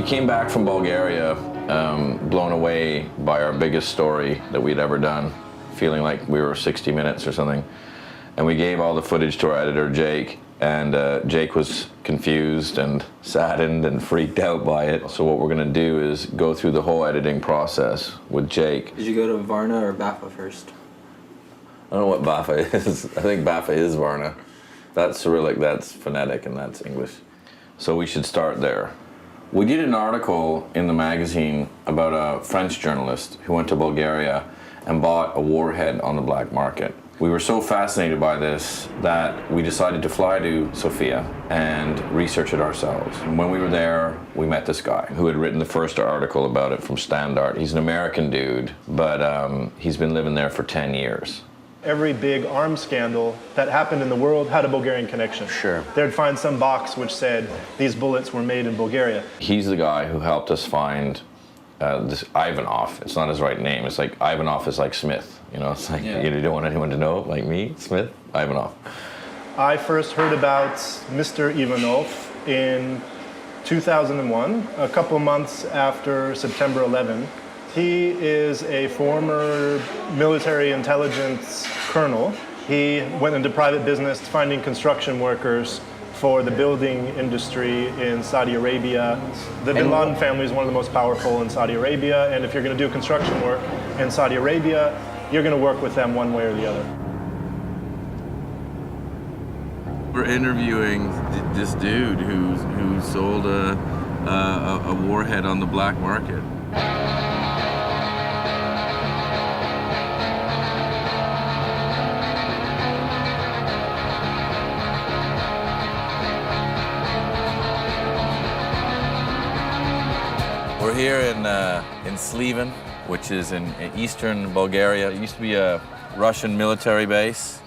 came back from Bulgaria, blown away by our biggest story that we'd ever done, feeling like we were 60 Minutes or something. And we gave all the footage to our editor, Jake, and Jake was confused and saddened and freaked out by it. So what we're going to do is go through the whole editing process with Jake. Did you go to Varna or Baffa first? I don't know what Baffa is. I think Baffa is Varna. That's Cyrillic, that's phonetic, and that's English. So we should start there. We did an article in the magazine about a French journalist who went to Bulgaria and bought a warhead on the black market. We were so fascinated by this that we decided to fly to Sofia and research it ourselves. And when we were there, we met this guy who had written the first article about it from Standard. He's an American dude, but he's been living there for 10 years. Every big arms scandal that happened in the world had a Bulgarian connection. Sure. They'd find some box which said, these bullets were made in Bulgaria. He's the guy who helped us find this Ivanov. It's not his right name. It's like Ivanov is like Smith. You know, it's like you don't want anyone to know, like me, Smith, Ivanov. I first heard about Mr. Ivanov in 2001, a couple months after September 11. He is a former military intelligence colonel. He went into private business finding construction workers for the building industry in Saudi Arabia. The bin Laden family is one of the most powerful in Saudi Arabia, and if you're going to do construction work in Saudi Arabia, you're going to work with them one way or the other. We're interviewing this dude who sold a warhead on the black market. We're here in Sliven, which is in eastern Bulgaria. It used to be a Russian military base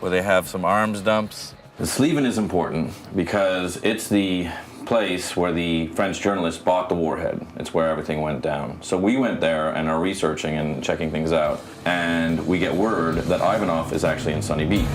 where they have some arms dumps. Sliven is important because it's the place where the French journalist bought the warhead. It's where everything went down. So we went there and are researching and checking things out, and we get word that Ivanov is actually in Sunny Beach.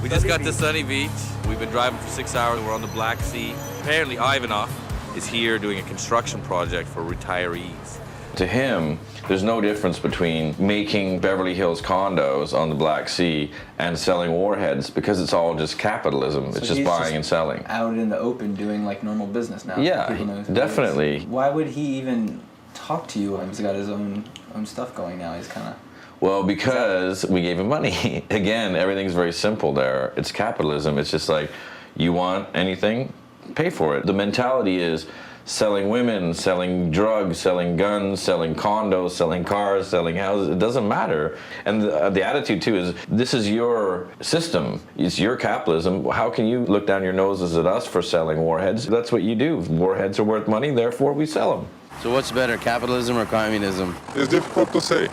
We just got to Sunny Beach. We've been driving for 6 hours. We're on the Black Sea. Apparently Ivanov is here doing a construction project for retirees. To him, there's no difference between making Beverly Hills condos on the Black Sea and selling warheads because it's all just capitalism. So it's just buying and selling. Out in the open doing like normal business now. Yeah, definitely. Why would he even talk to you? He's got his own stuff going now. He's kind of... Well, because we gave him money. Again, everything's very simple there. It's capitalism. It's just like, you want anything, pay for it. The mentality is selling women, selling drugs, selling guns, selling condos, selling cars, selling houses. It doesn't matter. And the attitude, too, is this is your system. It's your capitalism. How can you look down your noses at us for selling warheads? That's what you do. Warheads are worth money, therefore we sell them. So what's better, capitalism or communism? It's difficult to say.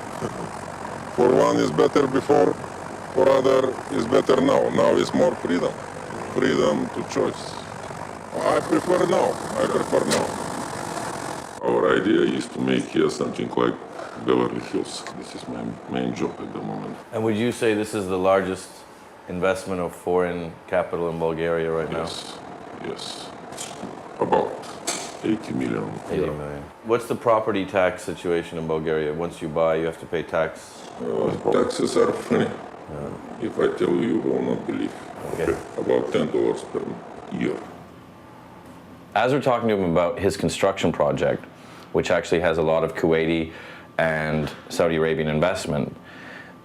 For one is better before, for other is better now. Now is more freedom. Freedom to choice. I prefer now. Our idea is to make here something like Beverly Hills. This is my main job at the moment. And would you say this is the largest investment of foreign capital in Bulgaria right now? Yes. About 80 million. 80 million. What's the property tax situation in Bulgaria? Once you buy, you have to pay tax? Taxes are funny. If I tell you, you will not believe. Okay. About $10 per year. As we're talking to him about his construction project, which actually has a lot of Kuwaiti and Saudi Arabian investment,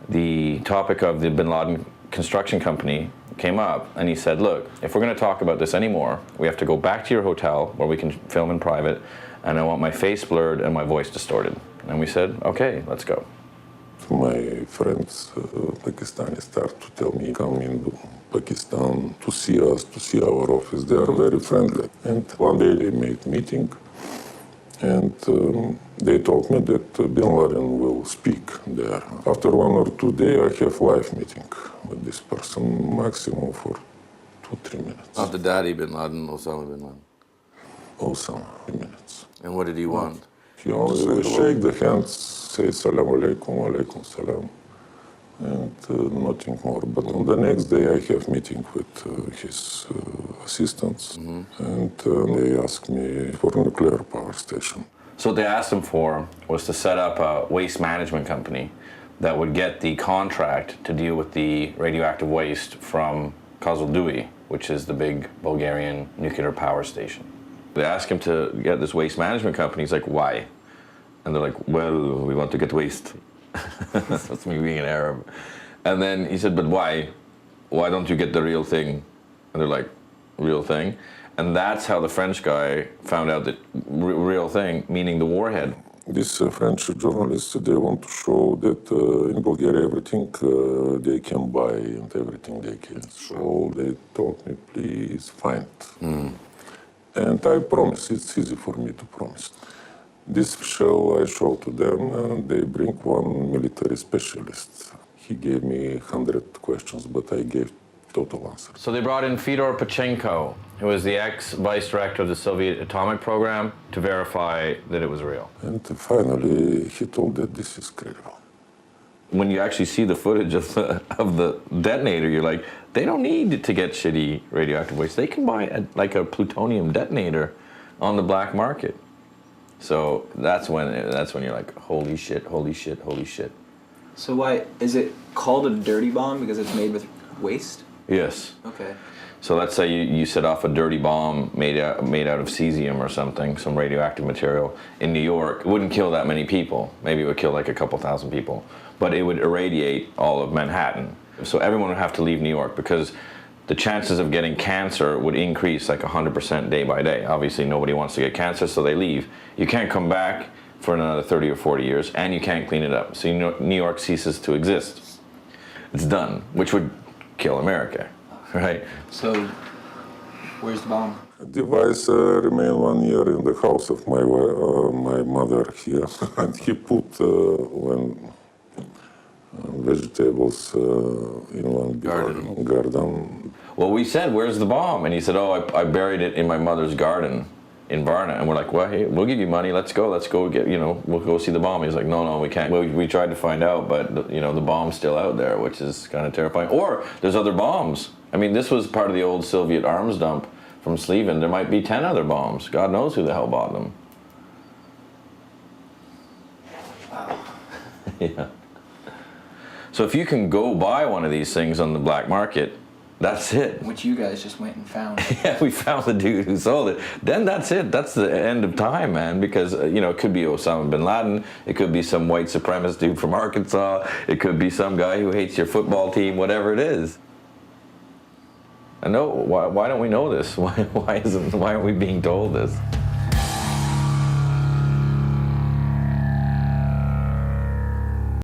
the topic of the bin Laden construction company came up, and he said, look, if we're going to talk about this anymore, we have to go back to your hotel where we can film in private, and I want my face blurred and my voice distorted. And we said, okay, let's go. My friends Pakistani start to tell me, come in Pakistan to see us, to see our office. They are very friendly. And one day they made meeting, and they told me that Bin Laden will speak there. After 1 or 2 days, I have live meeting with this person, maximum for 2-3 minutes. Not the daddy Bin Laden, Osama Bin Laden. Osama, 3 minutes. And what did he want? He only shake the hands, say salam alaikum, alaikum salam. and nothing more. But on the next day I have meeting with his assistants, and they asked me for a nuclear power station. So what they asked him for was to set up a waste management company that would get the contract to deal with the radioactive waste from Kozloduy, which is the big Bulgarian nuclear power station. They asked him to get this waste management company. He's like, why? And they're like, well, we want to get waste. That's me being an Arab. And then he said, but why? Why don't you get the real thing? And they're like, real thing? And that's how the French guy found out that real thing, meaning the warhead. These French journalists, they want to show that in Bulgaria everything they can buy and everything they can. So they told me, please find. And I promise, it's easy for me to promise. This shell I show to them, and they bring one military specialist. He gave me 100 questions, but I gave total answers. So they brought in Fyodor Pachenko, who was the ex-vice director of the Soviet atomic program, to verify that it was real. And finally, he told that this is credible. When you actually see the footage of the detonator, you're like, they don't need to get shitty radioactive waste. They can buy a plutonium detonator on the black market. So that's when you're like, holy shit, holy shit, holy shit. So why is it called a dirty bomb because it's made with waste? Yes. Okay. So let's say you set off a dirty bomb made out of cesium or something, some radioactive material in New York. It wouldn't kill that many people. Maybe it would kill like a couple thousand people, but it would irradiate all of Manhattan. So everyone would have to leave New York because the chances of getting cancer would increase like 100% day by day. Obviously, nobody wants to get cancer, so they leave. You can't come back for another 30 or 40 years, and you can't clean it up. So New York ceases to exist. It's done, which would kill America, right? So where's the bomb? The device remained 1 year in the house of my mother here, and he put vegetables in one garden. Well, we said, where's the bomb? And he said, oh, I buried it in my mother's garden in Varna. And we're like, well, hey, we'll give you money. Let's go get, we'll go see the bomb. He's like, no, we can't. We tried to find out, but, the bomb's still out there, which is kind of terrifying. Or there's other bombs. I mean, this was part of the old Soviet arms dump from Sliven. There might be 10 other bombs. God knows who the hell bought them. Wow. Yeah. So if you can go buy one of these things on the black market, that's it. Which you guys just went and found. Yeah, we found the dude who sold it. Then that's it. That's the end of time, man. Because, it could be Osama bin Laden. It could be some white supremacist dude from Arkansas. It could be some guy who hates your football team, whatever it is. I know. Why don't we know this? Why aren't we being told this?